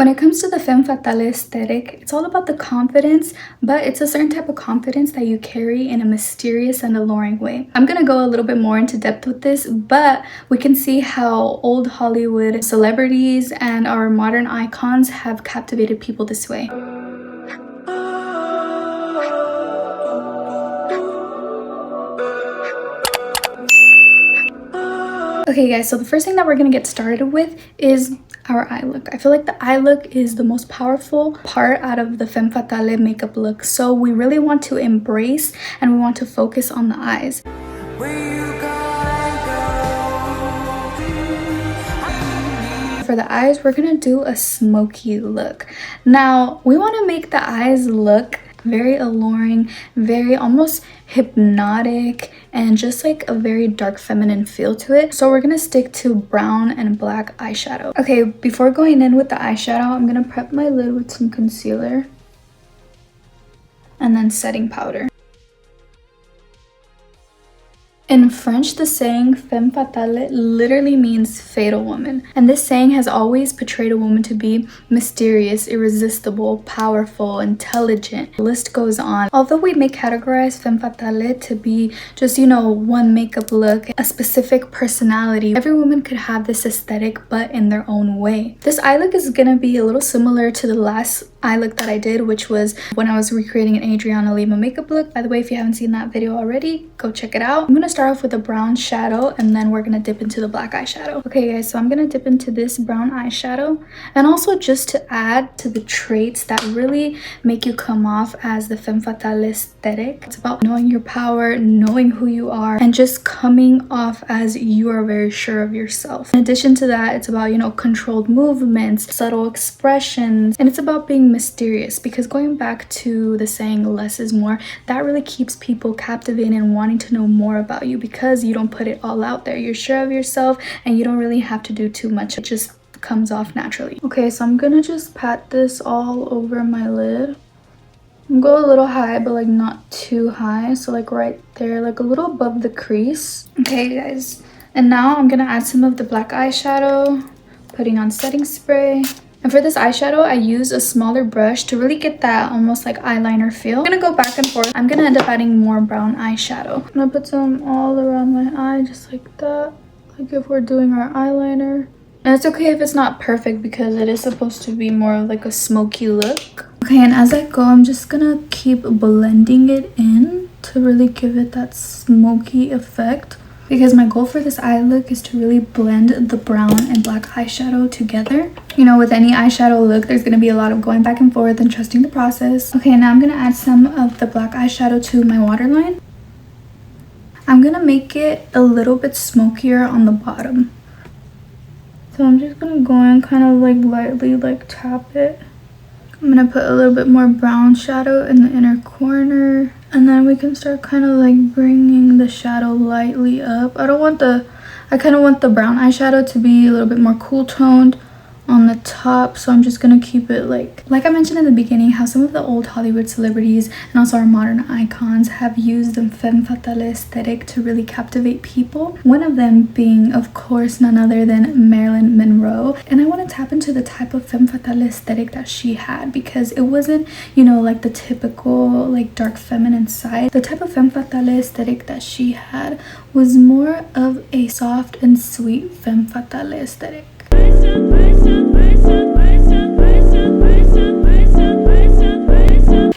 When it comes to the Femme Fatale aesthetic, it's all about the confidence, but it's a certain type of confidence that you carry in a mysterious and alluring way. I'm gonna go a little bit more into depth with this, but we can see how old Hollywood celebrities and our modern icons have captivated people this way. Okay guys, so the first thing that we're gonna get started with is our eye look. I feel like the eye look is the most powerful part out of the Femme Fatale makeup look. So we really want to embrace and we want to focus on the eyes. For the eyes, we're gonna do a smoky look. Now, we wanna make the eyes look very alluring, very almost hypnotic, and just like a very dark feminine feel to it. So we're gonna stick to brown and black eyeshadow. Okay, before going in with the eyeshadow, I'm gonna prep my lid with some concealer and then setting powder. In French, the saying Femme Fatale literally means fatal woman. And this saying has always portrayed a woman to be mysterious, irresistible, powerful, intelligent. The list goes on. Although we may categorize Femme Fatale to be just, you know, one makeup look, a specific personality, every woman could have this aesthetic, but in their own way. This eye look is gonna be a little similar to the last eye look that I did, which was when I was recreating an Adriana Lima makeup look. By the way, if you haven't seen that video already, go check it out. I'm gonna start off with a brown shadow and then we're gonna dip into the black eyeshadow. Okay guys, so I'm gonna dip into this brown eyeshadow, and also just to add to the traits that really make you come off as the Femme Fatale aesthetic. It's about knowing your power, knowing who you are, and just coming off as you are very sure of yourself. In addition to that, it's about, you know, controlled movements, subtle expressions, and it's about being mysterious, because going back to the saying less is more, that really keeps people captivated and wanting to know more about you, because you don't put it all out there. You're sure of yourself and you don't really have to do too much. It just comes off naturally. Okay, so I'm gonna just pat this all over my lid. I'm going a little high, but like not too high, so like right there, like a little above the crease. Okay guys, and now I'm gonna add some of the black eyeshadow, putting on setting spray. And for this eyeshadow, I use a smaller brush to really get that almost like eyeliner feel. I'm gonna go back and forth. I'm gonna end up adding more brown eyeshadow. I'm gonna put some all around my eye, just like that, like if we're doing our eyeliner. And it's okay if it's not perfect, because it is supposed to be more of like a smoky look. Okay, and as I go, I'm just gonna keep blending it in to really give it that smoky effect, because my goal for this eye look is to really blend the brown and black eyeshadow together. You know, with any eyeshadow look, there's going to be a lot of going back and forth and trusting the process. Okay, now I'm going to add some of the black eyeshadow to my waterline. I'm going to make it a little bit smokier on the bottom. So I'm just going to go in, kind of like lightly like tap it. I'm going to put a little bit more brown shadow in the inner corner. And then we can start kind of like bringing the shadow lightly up. I kind of want the brown eyeshadow to be a little bit more cool toned on the top, so I'm just gonna keep it like I mentioned in the beginning, how some of the old Hollywood celebrities and also our modern icons have used the Femme Fatale aesthetic to really captivate people. One of them being, of course, none other than Marilyn Monroe. And I want to tap into the type of Femme Fatale aesthetic that she had, because it wasn't, you know, like the typical like dark feminine side. The type of Femme Fatale aesthetic that she had was more of a soft and sweet Femme Fatale aesthetic.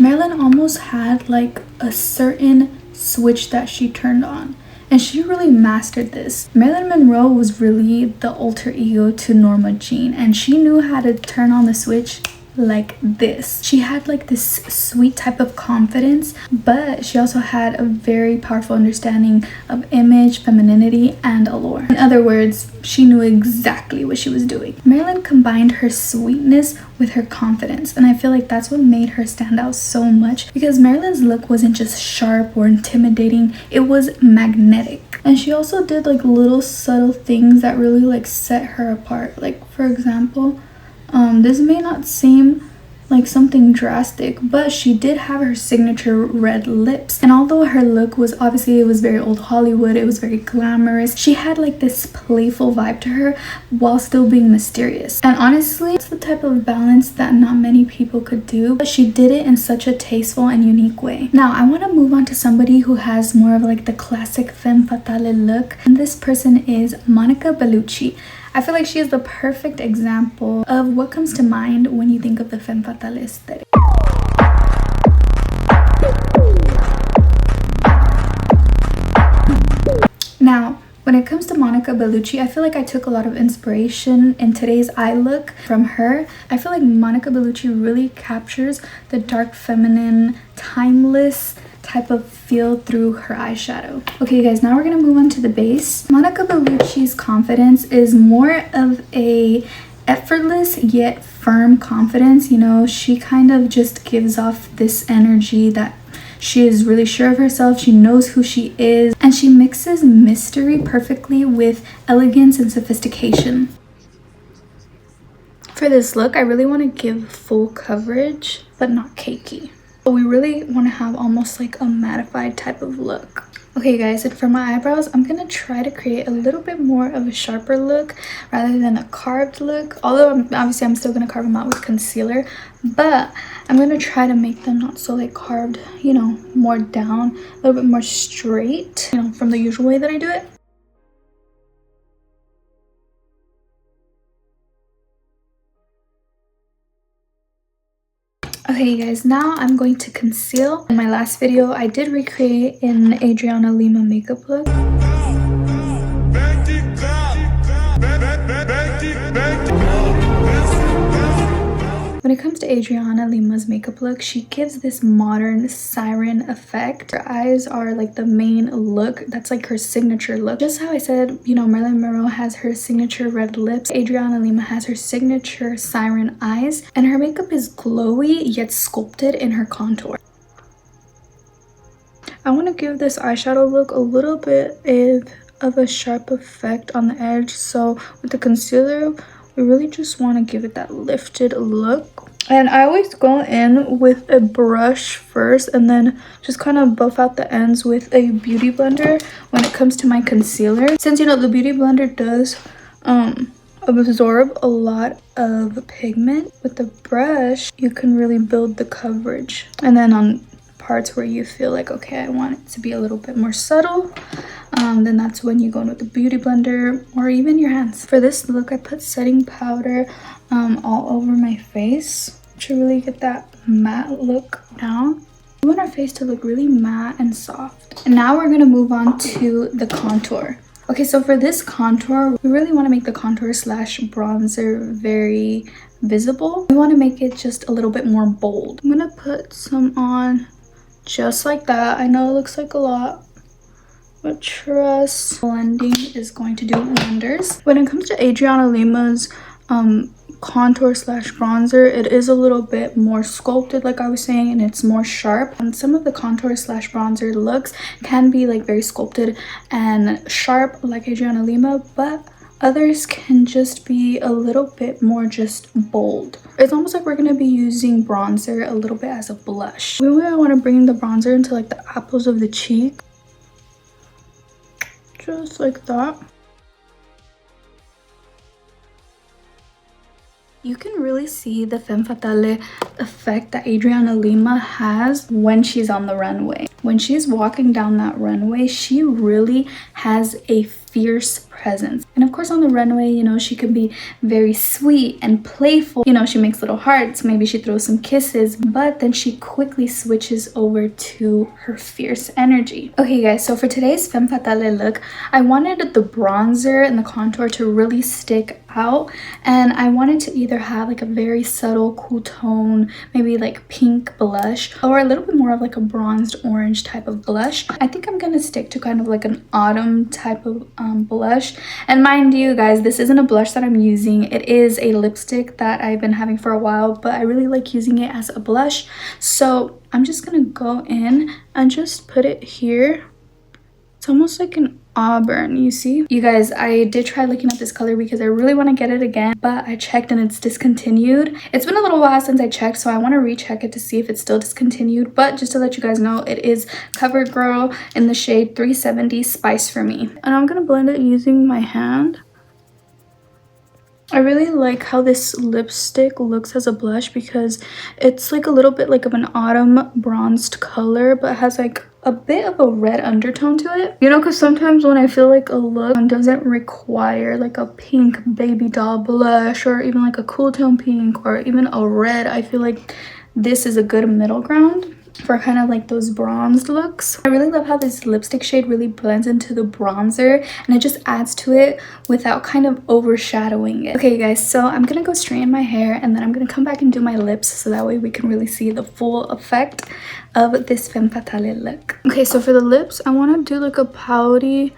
Marilyn almost had like a certain switch that she turned on, and she really mastered this. Marilyn Monroe was really the alter ego to Norma Jean, and she knew how to turn on the switch like this. She had like this sweet type of confidence, but she also had a very powerful understanding of image, femininity, and allure. In other words, she knew exactly what she was doing. Marilyn combined her sweetness with her confidence, and I feel like that's what made her stand out so much, because Marilyn's look wasn't just sharp or intimidating, it was magnetic. And she also did like little subtle things that really like set her apart. Like for example, this may not seem like something drastic, but she did have her signature red lips. And although her look was obviously, it was very old Hollywood, it was very glamorous, she had like this playful vibe to her while still being mysterious. And honestly, it's the type of balance that not many people could do, but she did it in such a tasteful and unique way. Now I want to move on to somebody who has more of like the classic femme fatale look, and this person is Monica Bellucci. I feel like she is the perfect example of what comes to mind when you think of the femme fatale aesthetic. Now, when it comes to Monica Bellucci, I feel like I took a lot of inspiration in today's eye look from her. I feel like Monica Bellucci really captures the dark feminine, timeless type of feel through her eyeshadow. Okay guys, now we're gonna move on to the base. Monica Bellucci's confidence is more of a effortless yet firm confidence. You know, she kind of just gives off this energy that she is really sure of herself, she knows who she is, and she mixes mystery perfectly with elegance and sophistication. For this look, I really want to give full coverage, but not cakey. We really want to have almost like a mattified type of look. Okay guys, and for my eyebrows, I'm gonna try to create a little bit more of a sharper look rather than a carved look. Although obviously I'm still gonna carve them out with concealer, but I'm gonna try to make them not so like carved, you know, more down, a little bit more straight, you know, from the usual way that I do it. Okay guys, now I'm going to conceal. In my last video, I did recreate an Adriana Lima makeup look. When it comes to Adriana Lima's makeup look, she gives this modern siren effect. Her eyes are like the main look. That's like her signature look. Just how I said, you know, Marilyn Monroe has her signature red lips, Adriana Lima has her signature siren eyes, and her makeup is glowy yet sculpted in her contour. I want to give this eyeshadow look a little bit of a sharp effect on the edge. So with the concealer, we really just want to give it that lifted look. And I always go in with a brush first and then just kind of buff out the ends with a beauty blender when it comes to my concealer. Since, you know, the beauty blender does absorb a lot of pigment, with the brush you can really build the coverage. And then on parts where you feel like, okay, I want it to be a little bit more subtle, then that's when you go in with the beauty blender or even your hands. For this look, I put setting powder all over my face to really get that matte look down. We want our face to look really matte and soft. And now we're gonna move on to the contour. Okay, so for this contour, we really want to make the contour slash bronzer very visible. We want to make it just a little bit more bold. I'm gonna put some on just like that. I know it looks like a lot, but trust, blending is going to do wonders. When it comes to Adriana Lima's contour slash bronzer, it is a little bit more sculpted, like I was saying, and it's more sharp. And some of the contour slash bronzer looks can be like very sculpted and sharp like Adriana Lima, but others can just be a little bit more just bold. It's almost like we're going to be using bronzer a little bit as a blush. We really want to bring the bronzer into like the apples of the cheek, just like that. You can really see the femme fatale effect that Adriana Lima has when she's on the runway. When she's walking down that runway, she really has a fierce presence. And of course on the runway, you know, she can be very sweet and playful. You know, she makes little hearts, maybe she throws some kisses, but then she quickly switches over to her fierce energy. Okay guys, so for today's femme fatale look, I wanted the bronzer and the contour to really stick out, and I wanted to either have like a very subtle cool tone, maybe like pink blush, or a little bit more of like a bronzed orange type of blush. I think I'm gonna stick to kind of like an autumn type of blush. And mind you guys, this isn't a blush that I'm using. It is a lipstick that I've been having for a while, but I really like using it as a blush. So I'm just gonna go in and just put it here. It's almost like an auburn, you see? You guys, I did try looking up this color because I really want to get it again, but I checked and it's discontinued. It's been a little while since I checked, so I want to recheck it to see if it's still discontinued. But just to let you guys know, it is CoverGirl in the shade 370 Spice for Me. And I'm gonna blend it using my hand. I really like how this lipstick looks as a blush because it's like a little bit like of an autumn bronzed color, but has like a bit of a red undertone to it. You know, because sometimes when I feel like a look doesn't require like a pink baby doll blush or even like a cool tone pink or even a red, I feel like this is a good middle ground for kind of like those bronzed looks. I really love how this lipstick shade really blends into the bronzer and it just adds to it without kind of overshadowing it. Okay guys, so I'm gonna go straighten my hair and then I'm gonna come back and do my lips so that way we can really see the full effect of this Femme Fatale look. Okay, so for the lips, I want to do like a pouty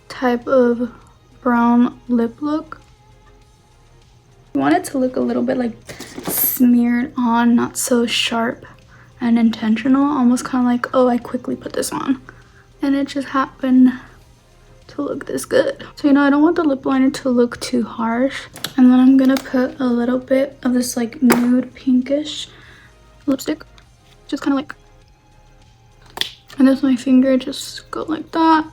type of brown lip look. I want it to look a little bit like smeared on, not so sharp and intentional, almost kind of like, oh, I quickly put this on and it just happened to look this good. So, you know, I don't want the lip liner to look too harsh. And then I'm gonna put a little bit of this like nude pinkish lipstick, just kind of like, and with my finger just go like that.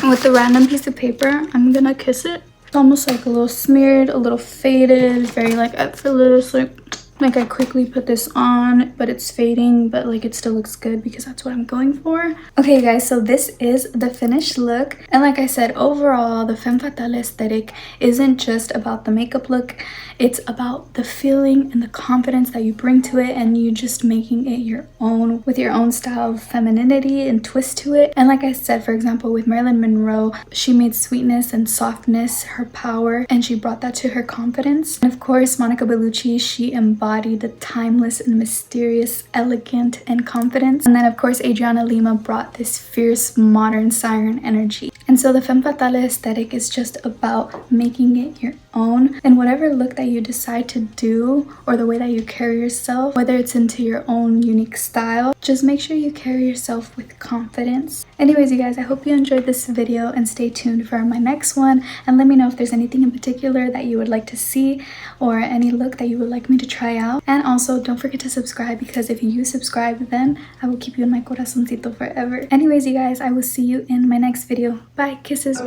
And with the random piece of paper, I'm gonna kiss it. It's almost like a little smeared, a little faded, very like effortless, like I quickly put this on, but it's fading, but like it still looks good because that's what I'm going for. Okay guys, so this is the finished look. And like I said, overall, the Femme Fatale aesthetic isn't just about the makeup look. It's about the feeling and the confidence that you bring to it and you just making it your own with your own style of femininity and twist to it. And like I said, for example, with Marilyn Monroe, she made sweetness and softness her power and she brought that to her confidence. And of course, Monica Bellucci, she embodied the timeless and mysterious, elegant and confidence. And then of course Adriana Lima brought this fierce modern siren energy. And so the Femme Fatale aesthetic is just about making it your own, and whatever look that you decide to do or the way that you carry yourself, whether it's into your own unique style, just make sure you carry yourself with confidence. Anyways, you guys, I hope you enjoyed this video and stay tuned for my next one, and let me know if there's anything in particular that you would like to see or any look that you would like me to try out. And also don't forget to subscribe, because if you subscribe, then I will keep you in my corazoncito forever. Anyways, you guys, I will see you in my next video. Bye, kisses.